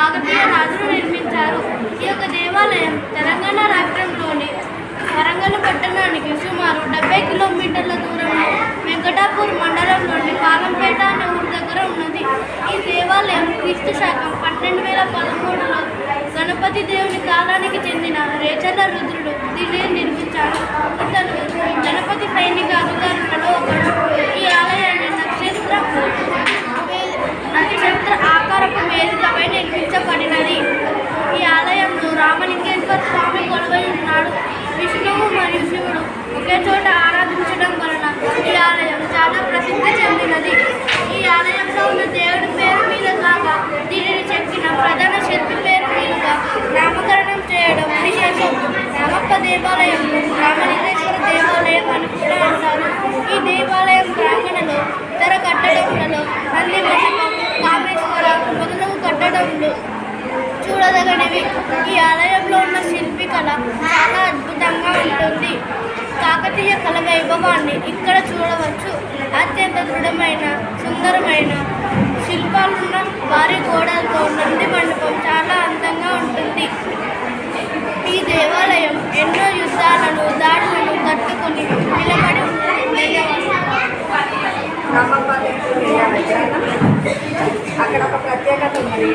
కాకతీయ రాజులు నిర్మించారు. ఈ యొక్క దేవాలయం తెలంగాణ రాష్ట్రంలోని వరంగల్ పట్టణానికి సుమారు 70 కిలోమీటర్ల దూరంలో వెంకటాపూర్ మండలంలోని పాలంపేట అనే ఊరి దగ్గర ఉన్నది. ఈ దేవాలయం క్రీస్తు శకం 1213లో గణపతి దేవుని కాలానికి చెందిన రేచర్ల రుద్రుడు దీనిని నిర్మించాడు. ఇతను గణపతి సైనిక అధికారులలో ఒకడు. ఈ ఆలయాన్ని నక్షత్ర ఆకారపు వేదికపై నిర్మించబడినది. ఈ ఆలయంలో రామలింగేశ్వర స్వామి కొలువై ఉన్నాడు. విష్ణువు మరియు శివుడు ఒకే చోట ఆరాధించడం వలన ఈ ఆలయం చాలా ప్రసిద్ధి చెందినది. ఈ ఆలయంలో ఉన్న దేవుడి పేరు మీద కాగా దీనిని చెక్కిన ప్రధాన శిల్పి పేరు మీదుగా నామకరణం చేయడం విశేషం. రామప్ప దేవాలయం రామలింగేశ్వర దేవాలయం అని కూడా అంటారు. ఈ దేవాలయం ప్రాంగణంలో ఇతర కట్టడములలో నంది మండపం, కామేశ్వర మొదలగు కట్టడములు చూడదగినవి. ఈ ఆలయంలో ఉన్న శిల్పికళ చాలా అద్భుతంగా ఉంటుంది. కాకతీయ కళ వైభవాన్ని ఇక్కడ చూడవచ్చు. అత్యంత దృఢమైన సుందరమైన శిల్పాలున్న భారీ గోడలతో నంది మండపం చాలా అందంగా ఉంటుంది. ఈ దేవాలయం ఎన్నో యుద్ధాలను దాడులను తట్టుకొని నిలబడి ఉన్నది. అక్కడ ఒక ప్రత్యేకత ఉంది.